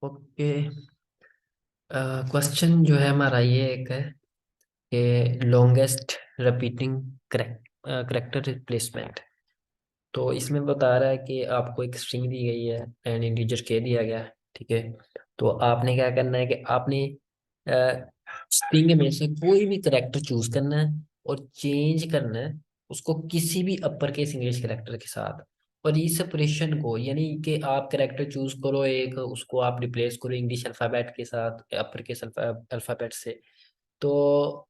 Okay. Question जो है हमारा ये एक है कि लॉन्गेस्ट रिपीटिंग करेक्टर रिप्लेसमेंट। तो इसमें बता रहा है कि आपको एक स्ट्रिंग दी गई है एंड इंटीजर के दिया गया है। ठीक है। तो आपने क्या करना है कि आपने स्ट्रिंग में से कोई भी करेक्टर चूज करना है और चेंज करना है उसको किसी भी अपर केस इंग्लिश करेक्टर के साथ। और इस ऑपरेशन को यानी कि आप करेक्टर चूज करो एक, उसको आप रिप्लेस करो इंग्लिश अल्फाबेट के साथ अपर केस अल्फाबेट से। तो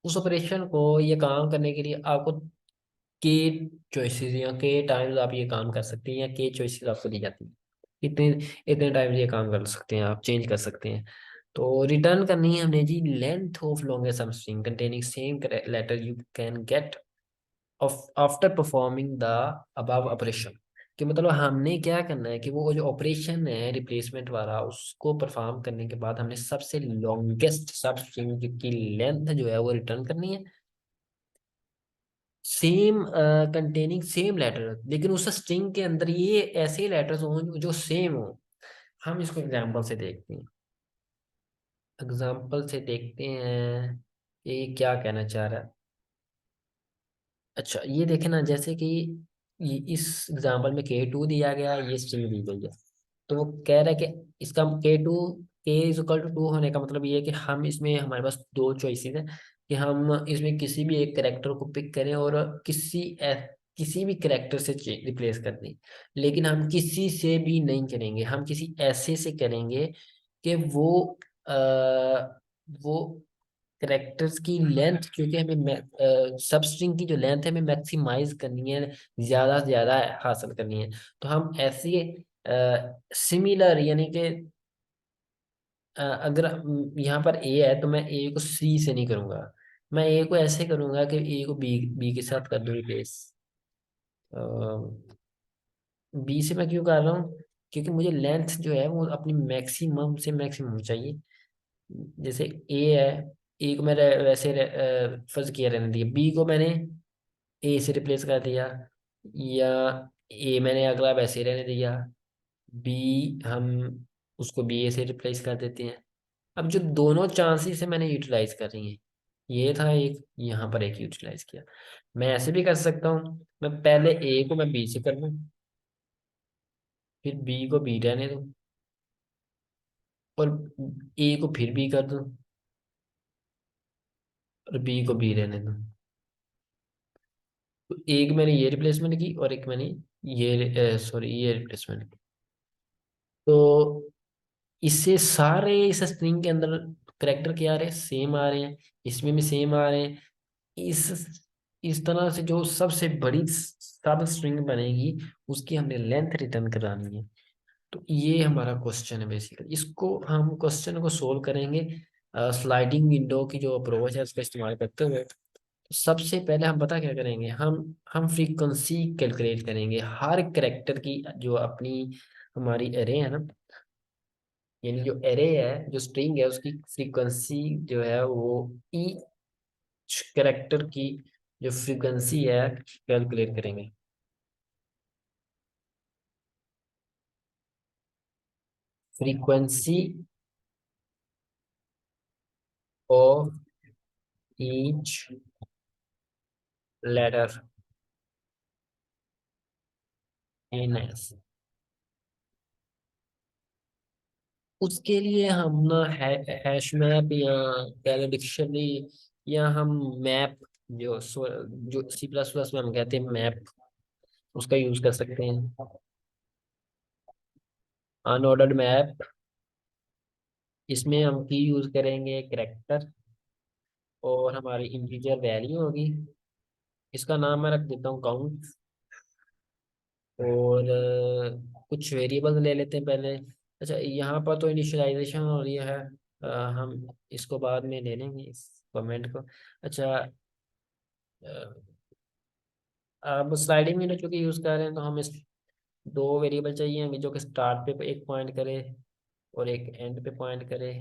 उस ऑपरेशन को ये काम करने के लिए आपको के चॉइसेस या के टाइम्स आप ये काम कर सकते हैं, या के चॉइसेस आपको दी जाती हैं। इतने इतने टाइम्स ये काम कर सकते हैं, आप चेंज कर सकते हैं। तो रिटर्न करनी है हमने जी length of longest substring containing same letter you can get off after performing the above operation. कि मतलब हमने क्या करना है कि वो जो ऑपरेशन है रिप्लेसमेंट वाला उसको परफॉर्म करने के बाद हमने सबसे लॉन्गेस्ट सब स्ट्रिंग की लेंथ जो है वो रिटर्न करनी है, सेम कंटेनिंग सेम लेटर, लेकिन उस स्ट्रिंग के अंदर ये ऐसे लेटर्स हों जो सेम हो। हम इसको एग्जांपल से देखते हैं। एग्जांपल से देखते हैं कि ये क्या कहना चाह रहा है। अच्छा ये देखें ना, जैसे कि ये इस एग्जांपल में K2 दिया गया है, ये स्ट्रिंग दी गई है। तो वो कह रहा है कि इसका K2 होने का मतलब ये है कि हम इसमें हमारे पास दो चॉइसेस हैं कि हम इसमें किसी भी एक करेक्टर को पिक करें और किसी भी करेक्टर से रिप्लेस कर दें। लेकिन हम किसी से भी नहीं करेंगे, हम किसी ऐसे से करेंगे कि वो करेक्टर्स की लेंथ, क्योंकि हमें सब स्ट्रिंग की जो लेंथ है हमें मैक्सिमाइज करनी है, ज्यादा से ज्यादा हासिल करनी है। तो हम ऐसे सिमिलर यानी कि अगर यहाँ पर ए है तो मैं ए को सी से नहीं करूंगा, मैं ए को ऐसे करूंगा कि ए को बी बी के साथ कर दूं रिप्लेस। बी से मैं क्यों कर रहा हूँ, क्योंकि मुझे लेंथ जो है वो अपनी मैक्सिमम से मैक्सिमम चाहिए। जैसे ए है, ए को मैंने वैसे फर्ज किया रहने दिया, बी को मैंने ए से रिप्लेस कर दिया, या ए मैंने अगला वैसे ही रहने दिया, बी हम उसको बी ए से रिप्लेस कर देते हैं। अब जो दोनों चांसेस से मैंने यूटिलाइज कर रही हैं, ये था एक, यहाँ पर एक यूटिलाइज किया। मैं ऐसे भी कर सकता हूँ, मैं पहले ए को मैं बी से कर दूँ, फिर बी को बी रहने दूँ, और ए को फिर बी कर दूँ, और बी को बी रहने दूँ। तो एक मैंने ये रिप्लेसमेंट की और एक मैंने ये सॉरी ये रिप्लेसमेंट की। तो इससे सारे इस स्ट्रिंग के अंदर करेक्टर क्या आ रहे हैं, सेम आ रहे हैं, इसमें भी सेम आ रहे हैं। इस तरह से जो सबसे बड़ी सब स्ट्रिंग बनेगी उसकी हमने लेंथ रिटर्न करानी है। तो ये हमारा क्वेश्चन है बेसिकली, इसको हम क्वेश्चन को सोल्व करेंगे स्लाइडिंग विंडो की जो अप्रोच है उसका इस्तेमाल करते हुए। तो सबसे पहले हम पता क्या करेंगे, हम फ्रीक्वेंसी कैलकुलेट करेंगे हर करेक्टर की, जो अपनी हमारी एरे है ना, यानी जो एरे है जो स्ट्रिंग है उसकी फ्रीक्वेंसी जो है वो ईच करेक्टर की जो फ्रीक्वेंसी है कैलकुलेट करेंगे। Frequency of each letter in S. उसके लिए हम ना हैश मैप या पहले डिक्शनरी, या हम मैप जो सी प्लस प्लस में हम कहते हैं मैप, उसका यूज कर सकते हैं। अनऑर्डर्ड मैप, इसमें हम की यूज करेंगे करेक्टर, और हमारी इंटीजर वैल्यू होगी, इसका नाम मैं रख देता हूँ काउंट। और कुछ वेरिएबल ले लेते हैं पहले। अच्छा यहाँ पर तो इनिशियलाइजेशन हो रही है, हम इसको बाद में ले लेंगे इस कमेंट को। अच्छा अब स्लाइडिंग विंडो चूंकि यूज कर रहे हैं तो हम इस दो वेरिएबल चाहिए हमें, जो कि स्टार्ट पे एक पॉइंट करे और एक एंड पे पॉइंट करे।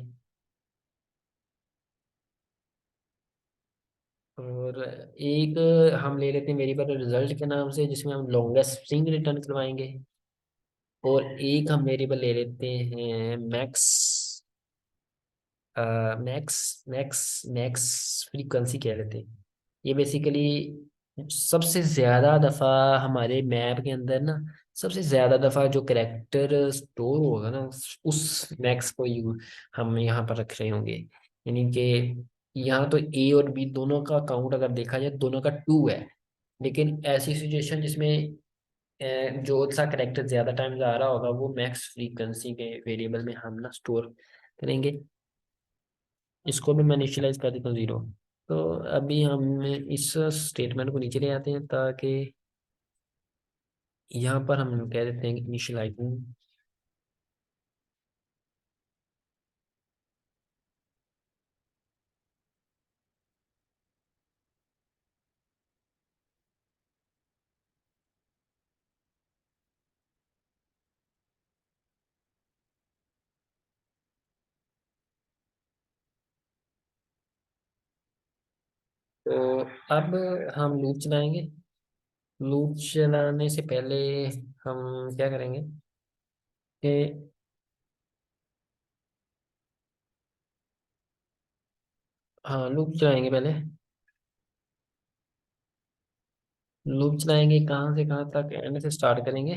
और एक हम ले लेते हैं वेरिएबल रिजल्ट के नाम से, जिसमें हम लॉन्गेस्ट स्ट्रिंग रिटर्न करवाएंगे। और एक हम वेरिएबल ले लेते हैं max, max max max frequency कह लेते हैं। ये बेसिकली सबसे ज्यादा दफा हमारे मैप के अंदर ना, सबसे ज्यादा दफा जो करेक्टर स्टोर होगा ना उस मैक्स को यू हम यहाँ पर रख रहे होंगे। यानी कि यहाँ तो ए और बी दोनों का काउंट अगर देखा जाए दोनों का 2 है। लेकिन ऐसी सिचुएशन जिसमें जो सा करेक्टर ज्यादा टाइम आ रहा होगा वो मैक्स फ्रीक्वेंसी के वेरिएबल में हम ना स्टोर करेंगे। इसको भी मैं इनिशियलाइज कर देता हूँ 0। तो अभी हम इस स्टेटमेंट को नीचे ले आते हैं ताकि यहाँ पर हम कह देते हैं इनिशियलाइजिंग। तो अब हम लूप चलाएंगे। लूप चलाने से पहले हम क्या करेंगे कि हाँ लूप चलाएंगे पहले। लूप चलाएंगे कहाँ से कहाँ तक, एंड से स्टार्ट करेंगे।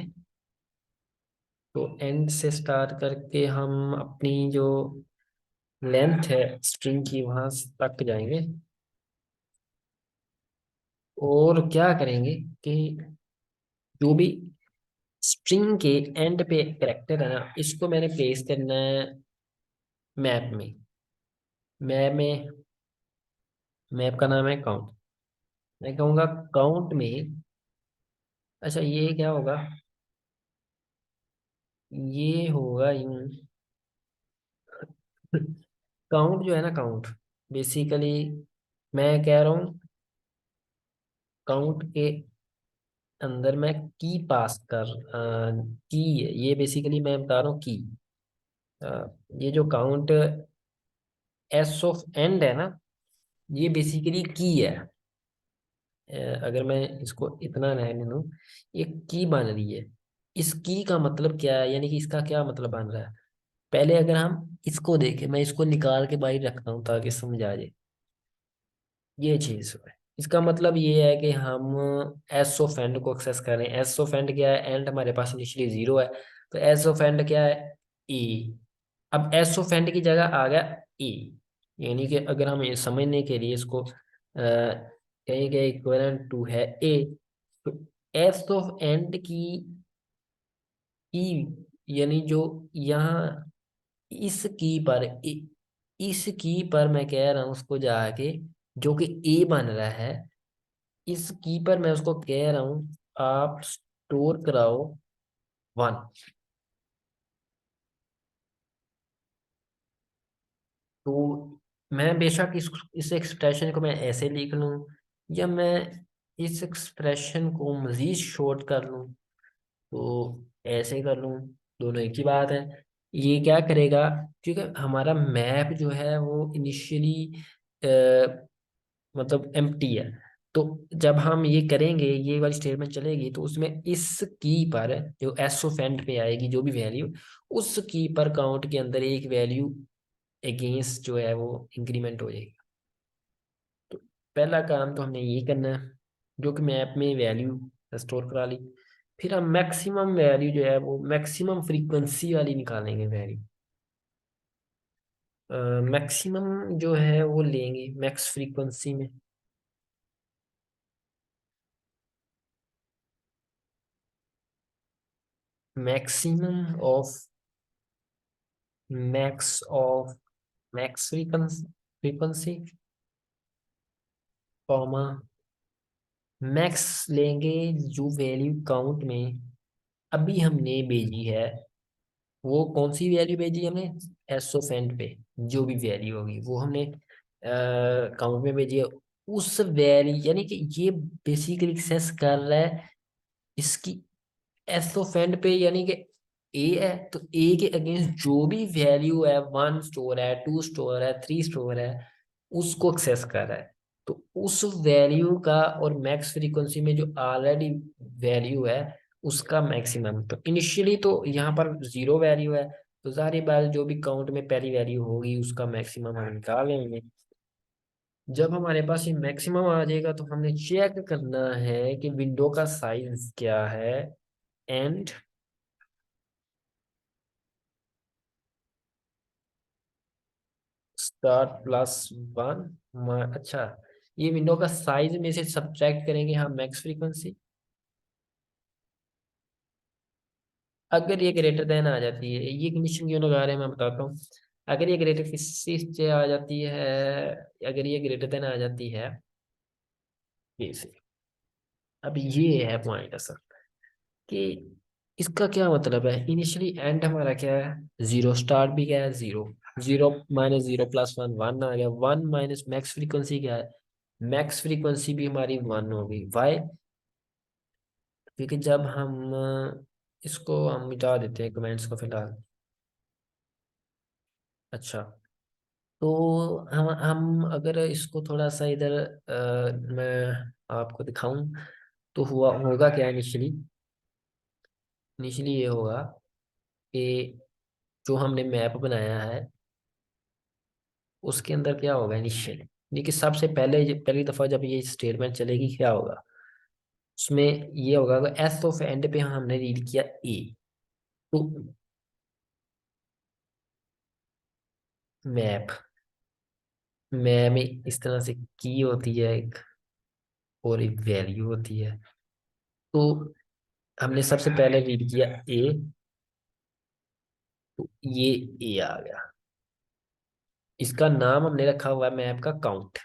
तो एंड से स्टार्ट करके हम अपनी जो लेंथ है स्ट्रिंग की वहां तक जाएंगे। और क्या करेंगे कि जो भी स्ट्रिंग के एंड पे करेक्टर है ना इसको मैंने प्लेस करना है मैप में। मैप में मैप का नाम है काउंट। मैं कहूँगा काउंट में, अच्छा ये क्या होगा, ये होगा यूं। काउंट जो है ना, काउंट बेसिकली मैं कह रहा हूँ काउंट के अंदर मैं की पास कर की, ये बेसिकली मैं बता रहा हूँ की। ये जो काउंट एस ऑफ एंड है ना, ये बेसिकली की है। अगर मैं इसको इतना रहने दूं, ये की बन रही है। इस की का मतलब क्या है, यानी कि इसका क्या मतलब बन रहा है। पहले अगर हम इसको देखें, मैं इसको निकाल के बाहर रखता हूँ ताकि समझ आ जाए। ये चीज है, इसका मतलब ये है कि हम एस ऑफ एंड को एक्सेस कर रहे हैं। एस ऑफ एंड क्या है, एंड हमारे पास इनिशियली 0 है। तो एस ऑफ एंड क्या है, ए। अब एस ऑफ एंड की जगह आ गया ए। यानी कि अगर हम ये समझने के लिए इसको कहें कि इक्विवेलेंट टू है ए, तो एस ऑफ एंड की यानी जो यहाँ इस की पर इस की पर मैं कह रहा हूँ उसको जाके जो कि ए बन रहा है, इस की पर मैं उसको कह रहा हूँ आप स्टोर कराओ 1। तो मैं बेशक इस एक्सप्रेशन को मैं ऐसे लिख लूँ, या मैं इस एक्सप्रेशन को मजीद शॉर्ट कर लूँ, तो ऐसे कर लूँ। दोनों एक ही बात है। ये क्या करेगा, क्योंकि हमारा मैप जो है वो इनिशियली मतलब एम्प्टी है। तो जब हम ये करेंगे, ये वाली स्टेटमेंट चलेगी, तो उसमें इस की पर जो एस ऑफ एंड पे आएगी जो भी वैल्यू, उस की पर काउंट के अंदर एक वैल्यू अगेंस्ट जो है वो इंक्रीमेंट हो जाएगी। तो पहला काम तो हमने ये करना है, जो कि मैप में वैल्यू स्टोर करा ली। फिर हम मैक्सिमम वैल्यू जो है वो मैक्सिमम फ्रीक्वेंसी वाली निकालेंगे वैल्यू। मैक्सिमम जो है वो लेंगे मैक्स फ्रीक्वेंसी में। Maximum of max of max frequency comma max लेंगे जो वैल्यू काउंट में अभी हमने भेजी है। वो कौन सी वैल्यू भेजी हमने, एसोफेंट पे जो भी वैल्यू होगी वो हमने काउंट में भेजी है। उस वैल्यू यानी कि ये बेसिकली एक्सेस कर रहा है इसकी एसोफेंड पे, यानी कि ए है तो ए के अगेंस्ट जो भी वैल्यू है, 1 स्टोर है, 2 स्टोर है, 3 स्टोर है, उसको एक्सेस कर रहा है। तो उस वैल्यू का और मैक्स फ्रीक्वेंसी में जो ऑलरेडी वैल्यू है उसका मैक्सिमम। तो इनिशियली तो यहाँ पर जीरो वैल्यू है, तो जाहिर बात जो भी काउंट में पहली वैल्यू होगी उसका मैक्सिमम हम निकाल लेंगे। जब हमारे पास ये मैक्सिमम आ जाएगा तो हमने चेक करना है कि विंडो का साइज क्या है। And star plus one. अच्छा, ये विंडो का साइज में से सब्ट्रैक्ट करेंगे हम मैक्स फ्रीक्वेंसी। अगर ये ग्रेटर देन आ जाती है, ये कंडीशन क्यों लगा रहे हैं मैं बताता हूँ। अगर ये ग्रेटर किसी से आ जाती है, अगर ये ग्रेटर देन आ जाती है ये से, अब ये है पॉइंट असल, कि इसका क्या मतलब है। इनिशियली एंड हमारा क्या है जीरो, स्टार्ट भी क्या है zero, zero minus zero plus one, one आ गया। वन माइनस मैक्स फ्रीक्वेंसी क्या है, मैक्स फ्रीक्वेंसी भी हमारी वन होगी। वाई, क्योंकि जब हम इसको हम मिटा देते हैं कमेंट्स को फिलहाल। अच्छा, तो हम अगर इसको थोड़ा सा इधर मैं आपको दिखाऊं तो हुआ होगा क्या इनिशियली। इनिशियली ये होगा कि जो हमने मैप बनाया है उसके अंदर क्या होगा इनिशियली, देखिए सबसे पहले पहली दफा जब ये स्टेटमेंट चलेगी क्या होगा, उसमें ये होगा कि एस ऑफ एंड पे हमने रीड किया ए। तो मैप, मैप में इस तरह से की होती है एक, और एक वैल्यू होती है। तो हमने सबसे पहले रीड किया ए, तो ये ए आ गया। इसका नाम हमने रखा हुआ है मैप का काउंट।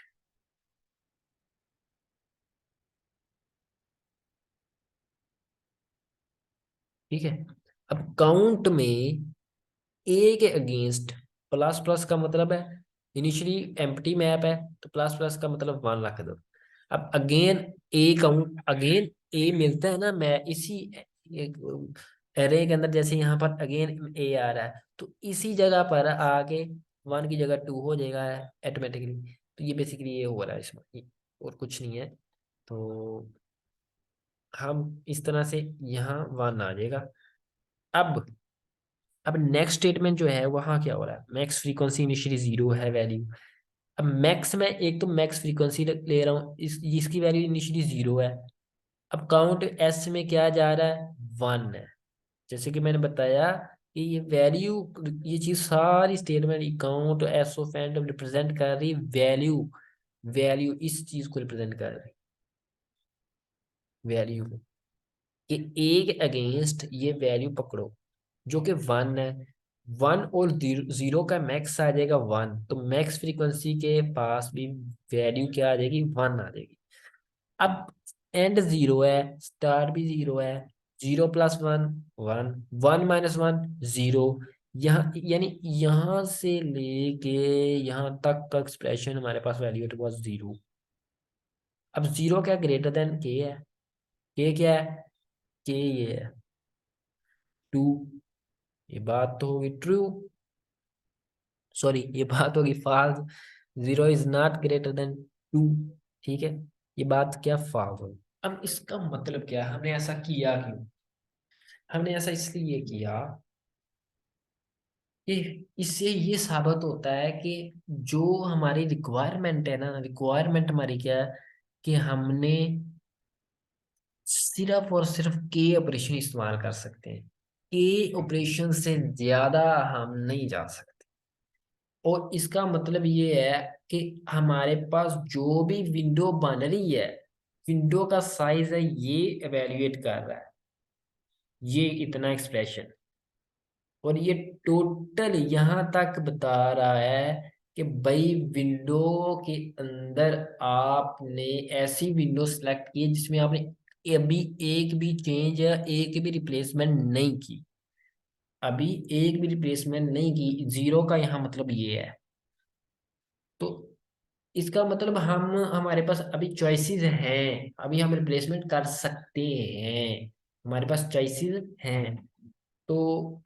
ठीक है, अब काउंट में ए के अगेंस्ट प्लस, प्लस का मतलब है इनिशियली एम्प्टी मैप है, तो प्लस प्लस का मतलब वन रख दो। अब अगेन ए काउंट, अगेन ए मिलता है ना, मैं इसी एरे के अंदर, जैसे यहाँ पर अगेन ए आ रहा है तो इसी जगह पर आके वन की जगह टू हो जाएगा ऑटोमेटिकली। तो ये बेसिकली ये हो रहा है इसमें, और कुछ नहीं है। तो हम इस तरह से यहाँ वन आ जाएगा। अब अब नेक्स्ट स्टेटमेंट जो है वहाँ क्या हो रहा है, मैक्स फ्रीक्वेंसी इनिशियली जीरो है वैल्यू। अब मैक्स में एक तो मैक्स फ्रीक्वेंसी ले रहा हूँ, इस इसकी वैल्यू इनिशियली जीरो है। अब काउंट एस में क्या जा रहा है, वन है। जैसे कि मैंने बताया कि ये वैल्यू, ये चीज सारी statement count S of and represent कर रही वैल्यू, वैल्यू इस चीज को रिप्रेजेंट कर रही वैल्यू को, कि एक अगेंस्ट ये वैल्यू पकड़ो जो कि वन है। वन और जीरो का मैक्स आ जाएगा वन, तो मैक्स फ्रीक्वेंसी के पास भी वैल्यू क्या आ जाएगी, वन आ जाएगी। अब एंड जीरो है, स्टार भी जीरो है, zero plus one one, one minus one zero. यहाँ यानी यहाँ से लेके यहाँ तक का एक्सप्रेशन हमारे पास वैल्यू इट वाज जीरो। अब जीरो क्या ग्रेटर देन के है, के क्या है, के ये है टू। ये बात तो होगी ट्रू, सॉरी ये बात होगी false. Zero is not greater than two. ठीक है, ये बात क्या फॉल्स होगी। अब इसका मतलब क्या है, हमने ऐसा किया क्यों, हमने ऐसा इसलिए किया कि इससे ये साबित होता है कि जो हमारी रिक्वायरमेंट है ना, रिक्वायरमेंट हमारी क्या है, कि हमने सिर्फ और सिर्फ के ऑपरेशन इस्तेमाल कर सकते हैं, के ऑपरेशन से ज्यादा हम नहीं जा सकते। और इसका मतलब ये है कि हमारे पास जो भी विंडो बन रही है, विंडो का साइज है ये एवेल्युएट कर रहा है, ये इतना एक्सप्रेशन। और ये टोटल यहाँ तक बता रहा है कि भाई विंडो के अंदर आपने ऐसी विंडो सेलेक्ट की है जिसमें आपने अभी एक भी चेंज या एक भी रिप्लेसमेंट नहीं की, अभी एक भी रिप्लेसमेंट नहीं की, जीरो का यहाँ मतलब ये है। तो इसका मतलब हम, हमारे पास अभी चॉइसेस हैं, अभी हम रिप्लेसमेंट कर सकते हैं, हमारे पास चॉइसेस हैं। तो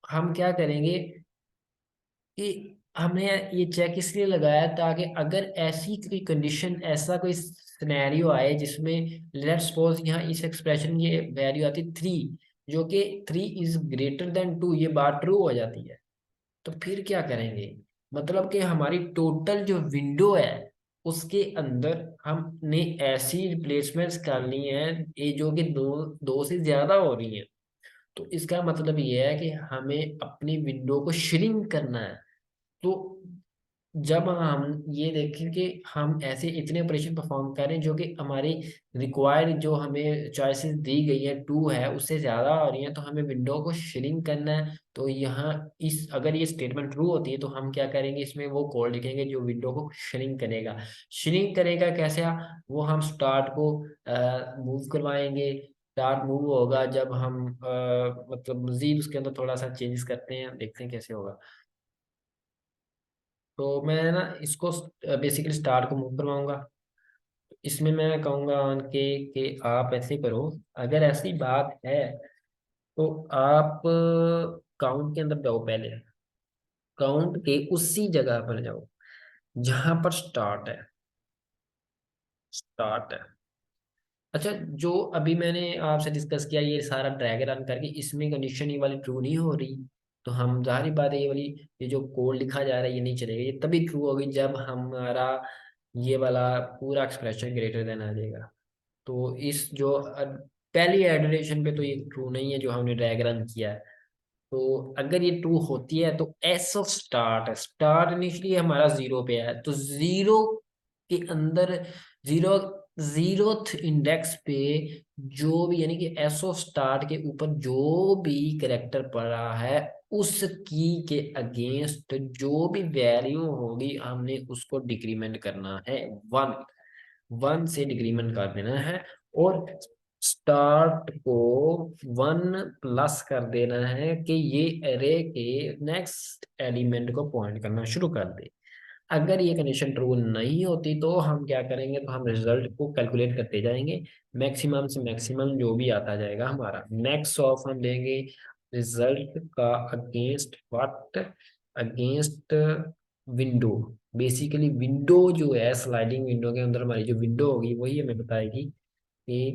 हम क्या करेंगे कि हमने ये चेक इसलिए लगाया ताकि अगर ऐसी कोई कंडीशन, ऐसा कोई सिनेरियो आए जिसमें लेट्स सपोज यहाँ इस एक्सप्रेशन की वैल्यू आती 3, जो कि 3 इज ग्रेटर देन 2, ये बात ट्रू हो जाती है, तो फिर क्या करेंगे? मतलब कि हमारी टोटल जो विंडो है उसके अंदर हमने ऐसी रिप्लेसमेंट्स करनी है ये जो कि दो दो से ज्यादा हो रही हैं। तो इसका मतलब ये है कि हमें अपनी विंडो को श्रिंक करना है। तो जब हम ये देखें कि हम ऐसे इतने ऑपरेशन परफॉर्म करें जो कि हमारी रिक्वायर्ड, जो हमें चॉइसेस दी गई है 2 है उससे ज़्यादा हो रही हैं, तो हमें विंडो को श्रिंक करना है। तो यहाँ इस अगर ये स्टेटमेंट ट्रू होती है तो हम क्या करेंगे, इसमें वो कोड लिखेंगे जो विंडो को श्रिंक करेगा। श्रिंक करेगा कैसे? वो हम स्टार्ट को मूव करवाएंगे। स्टार्ट मूव होगा जब हम मतलब मजीद उसके अंदर थोड़ा सा चेंजेस करते हैं, देखते हैं कैसे होगा। तो मैं ना इसको बेसिकली स्टार को मूव करवाऊंगा। इसमें मैं कहूंगा कि आप ऐसे करो, अगर ऐसी बात है तो आप काउंट के अंदर जाओ, पहले काउंट के उसी जगह पर जाओ जहां पर स्टार्ट है। स्टार्ट है। अच्छा, जो अभी मैंने आपसे डिस्कस किया ये सारा ड्रैग रन करके, इसमें कंडीशन ये वाली ट्रू नहीं हो रही, तो हम जाहिर बात है ये वाली, ये जो कोड लिखा जा रहा है ये नहीं चलेगा। ये तभी ट्रू होगी जब हमारा ये वाला पूरा एक्सप्रेशन ग्रेटर देन आ जाएगा। तो इस जो पहली एडरेशन पे तो ये ट्रू नहीं है जो हमने ड्रैग रन किया है। तो अगर ये ट्रू होती है तो S of start, start initially हमारा 0 पे है, तो 0 के अंदर, जीरो जीरोथ इंडेक्स पे जो भी, यानी कि एस ऑफ स्टार्ट के ऊपर जो भी करेक्टर पड़ा है उस की के अगेंस्ट जो भी वैल्यू होगी हमने उसको डिक्रीमेंट करना है। 1, 1 से डिक्रीमेंट कर देना है। और स्टार्ट को 1 प्लस कर देना है कि ये एरे के नेक्स्ट एलिमेंट को पॉइंट करना शुरू कर दे। अगर ये कंडीशन ट्रू नहीं होती तो हम क्या करेंगे, तो हम रिजल्ट को कैलकुलेट करते जाएंगे, मैक्सिमम से मैक्सिमम जो भी आता जाएगा हमारा मैक्स ऑफ हम लेंगे रिजल्ट का against what, against window. Basically window जो है, स्लाइडिंग विंडो के अंदर हमारी जो विंडो होगी वही हमें बताएगी कि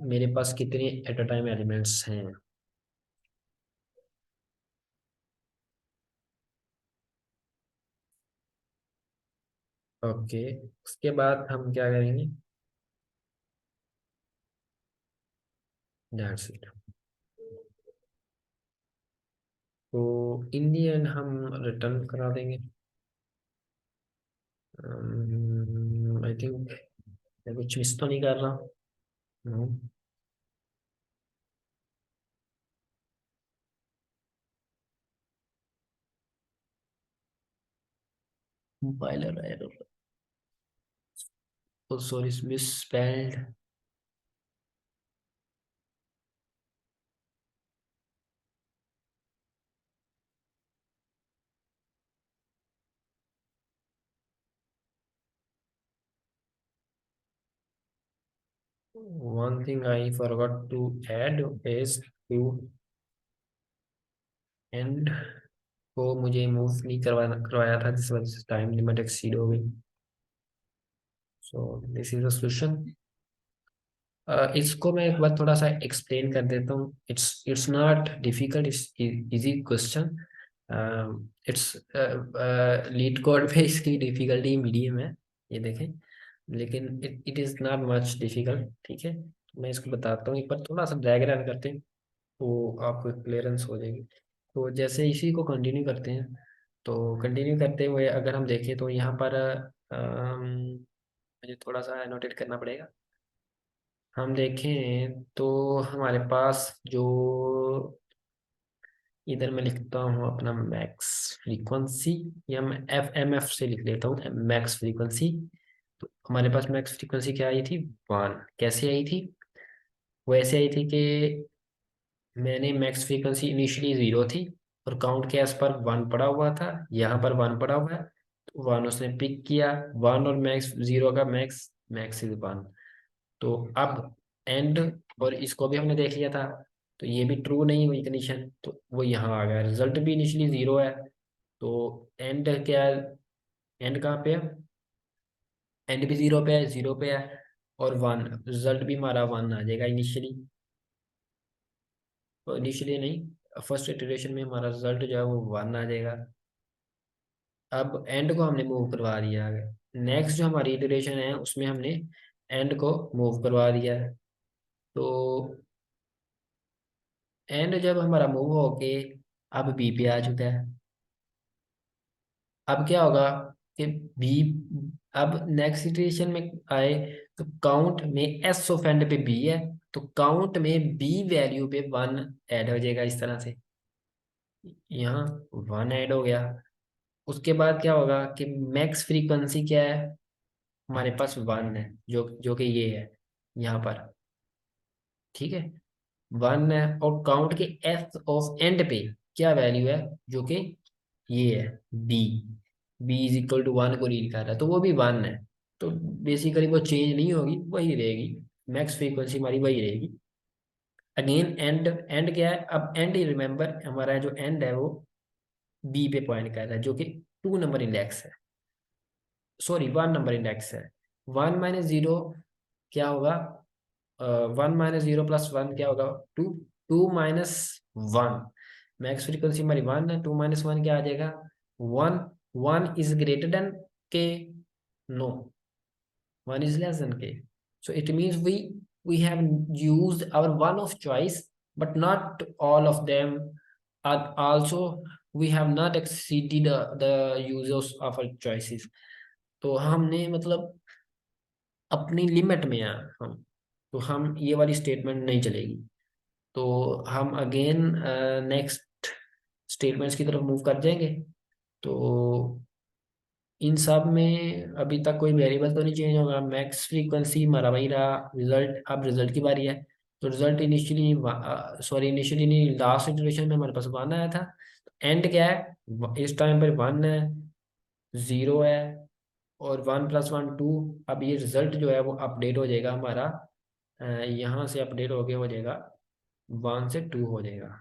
मेरे पास कितने एट अ टाइम एलिमेंट्स हैं। ओके, उसके बाद हम क्या करेंगे? That's it. तो इन दी एंड हम रिटर्न करा देंगे। आई थिंक मैं कुछ मिस तो नहीं कर रहा। Compiler error, sorry, misspelled. 1 thing I forgot to add is to end को मुझे मूव नहीं करवाया था, जिस वजह से टाइम लिमिट एक्सीड हो गई। So this is the solution. इसको मैं एक बार थोड़ा सा एक्सप्लेन कर देता हूँ। It's not difficult, it's easy question. It's leet code पे इसकी डिफिकल्टी मीडियम है, ये देखें। लेकिन it is not much difficult, ठीक है। तो मैं इसको बताता हूँ, एक बार थोड़ा सा डायग्राम करते हैं तो आपको क्लियरेंस हो जाएगी। तो जैसे इसी को कंटिन्यू करते हैं, तो कंटिन्यू करते हुए अगर हम देखें तो यहाँ पर मुझे थोड़ा सा नोटेट करना पड़ेगा। हम देखें तो हमारे पास जो, इधर मैं लिखता हूँ अपना मैक्स फ्रीक्वेंसी, या मैं एफ एम एफ से लिख लेता हूँ मैक्स फ्रीक्वेंसी। तो हमारे पास मैक्स फ्रीक्वेंसी क्या आई थी? 1। कैसे आई थी? वो ऐसे आई थी कि मैंने मैक्स फ्रीक्वेंसी इनिशियली 0 थी और काउंट के आस पर 1 पड़ा हुआ था, यहाँ पर 1 पड़ा हुआ है, तो 1 उसने पिक किया। 1 और मैक्स 0 का मैक्स, मैक्स इज 1। तो अब एंड, और इसको भी हमने देख लिया था, तो ये भी ट्रू नहीं हुई कंडीशन, तो वो यहाँ आ गया। रिजल्ट भी इनिशियली 0 है, तो एंड क्या है, एंड कहाँ पे है, एंड भी जीरो पे है, जीरो पे है, और वन, रिजल्ट भी हमारा वन आ जाएगा इनिशियली, तो इनिशियली नहीं, फर्स्ट इटरेशन में हमारा रिजल्ट जो है वो वन आ जाएगा। अब एंड को हमने मूव करवा दिया है, नेक्स्ट जो हमारी इटरेशन है उसमें हमने एंड को मूव करवा दिया है। तो एंड जब हमारा मूव होके अब बी पे आ चुका है, अब क्या होगा कि बी, अब नेक्स्ट सिचुएशन में आए तो काउंट में एस ऑफ एंड पे बी है, तो काउंट में बी वैल्यू पे वन ऐड हो जाएगा इस तरह से, यहाँ वन ऐड हो गया। उसके बाद क्या होगा कि मैक्स फ्रीक्वेंसी क्या है, हमारे पास वन है, जो जो कि ये है यहाँ पर, ठीक है, वन है, और काउंट के एस ऑफ एंड पे क्या वैल्यू है, जो कि ये है B, B is equal to one को रीड कर रहा है, तो वो भी वन है। तो बेसिकली वो चेंज नहीं होगी, वही रहेगी, मैक्स फ्रीक्वेंसी हमारी वही रहेगी। अगेन एंड, एंड क्या है, अब एंड रिमेंबर हमारा जो एंड है वो बी पे पॉइंट कर रहा है, जो कि टू नंबर इंडेक्स है, सॉरी वन नंबर इंडेक्स है। वन माइनस जीरो क्या होगा, one minus zero plus one क्या होगा, two, two minus one, max frequency हमारी वन है, टू माइनस वन क्या आ जाएगा, one, one is greater than K, no, one is less than k, so it means we have used our one of choice, but not all of them are also, we have not exceeded the users of our choices, तो हमने मतलब अपनी limit में हैं हम, तो हम ये वाली स्टेटमेंट नहीं चलेगी। तो हम अगेन नेक्स्ट स्टेटमेंट्स की तरफ मूव कर जाएंगे। तो इन सब में अभी तक कोई वेरिएबल तो नहीं चेंज होगा, मैक्स फ्रीक्वेंसी हमारा वही रहा, रिजल्ट, अब रिजल्ट की बारी है। तो रिजल्ट इनिशियली, सॉरी इनिशियली नहीं, लास्ट इटरेशन में हमारे पास वन आया था, एंड क्या है, इस टाइम पर वन है, जीरो है, और वन प्लस वन टू। अब ये रिजल्ट जो है वो अपडेट हो जाएगा हमारा, यहाँ से अपडेट हो गया, हो जाएगा वन से टू हो जाएगा,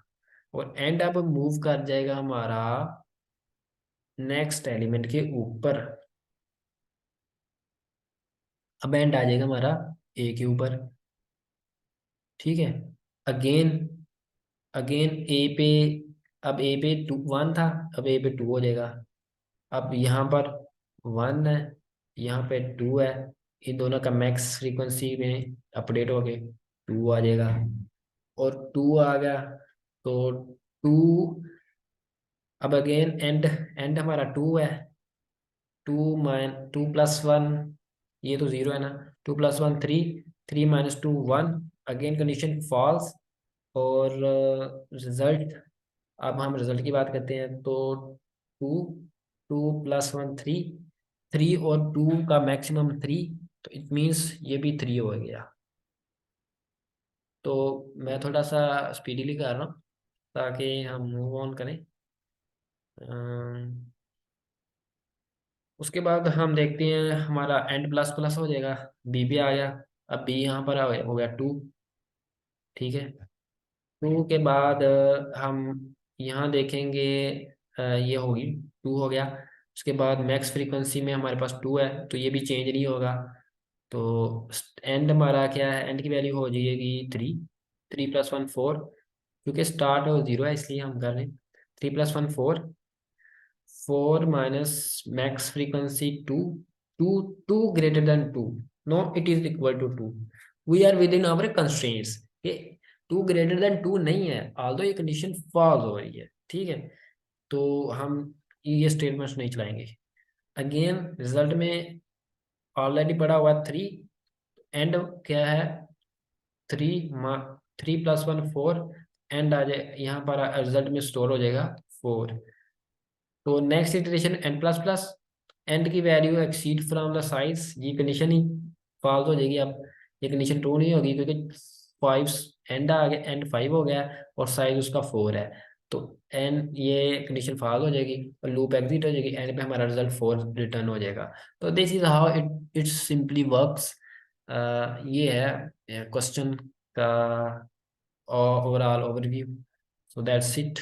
और एंड अब मूव कर जाएगा हमारा नेक्स्ट एलिमेंट के ऊपर, अब एंड आ जाएगा हमारा ए के ऊपर, ठीक है। अगेन, अगेन ए पे, अब ए पे टू वन था, अब ए पे टू हो जाएगा, अब यहाँ पर वन है, यहाँ पे टू है, इन दोनों का मैक्स फ्रीक्वेंसी में अपडेट हो गए, टू आ जाएगा, और टू आ गया, तो टू, अब अगेन एंड, एंड हमारा टू है, two minus two plus one, ये तो जीरो है ना, two plus one three, three minus two one, again condition false, और रिजल्ट, अब हम रिजल्ट की बात करते हैं, तो two, two plus one three, three और टू का मैक्सिमम थ्री, तो इट मीन्स ये भी थ्री हो गया। तो मैं थोड़ा सा स्पीडीली कर रहा हूँ ताकि हम मूव ऑन करें। अम, उसके बाद हम देखते हैं हमारा एंड प्लस प्लस हो जाएगा, बी भी आ गया, अब बी यहाँ पर हो गया टू, ठीक है। टू के बाद हम यहाँ देखेंगे, ये होगी, टू हो गया, उसके बाद मैक्स फ्रीक्वेंसी में हमारे पास टू है, तो ये भी चेंज नहीं होगा। तो एंड हमारा क्या है, एंड की वैल्यू हो जाएगी three, three plus one four, क्योंकि स्टार्ट और जीरो है इसलिए हम कर रहे हैं, three plus one four, four minus max frequency two, two, two greater than two, no it is equal to two, we are within our constraints, ये two greater than two नहीं है, although ये condition false हो रही है, ठीक है। तो हम ये स्टेटमेंट्स नहीं चलाएंगे। अगेन रिजल्ट में ऑलरेडी पड़ा हुआ थ्री, एंड क्या है, three, three plus one four, end आ जाए यहाँ पर रिजल्ट में स्टोर हो जाएगा फोर। तो next iteration N plus plus, end की value exceed from the size, ये कंडीशन ही फॉल्स हो जाएगी। अब ये कंडीशन ट्रू नहीं होगी क्योंकि फाइव, एंड आ गया, एंड फाइव हो गया, और साइज उसका फोर है, तो एन, ये कंडीशन फॉल्स हो जाएगी और लूप एग्जिट हो जाएगी, एंड पे हमारा रिजल्ट फोर रिटर्न हो जाएगा। तो this is how it simply works. ये है क्वेश्चन का overall overview, so that's it.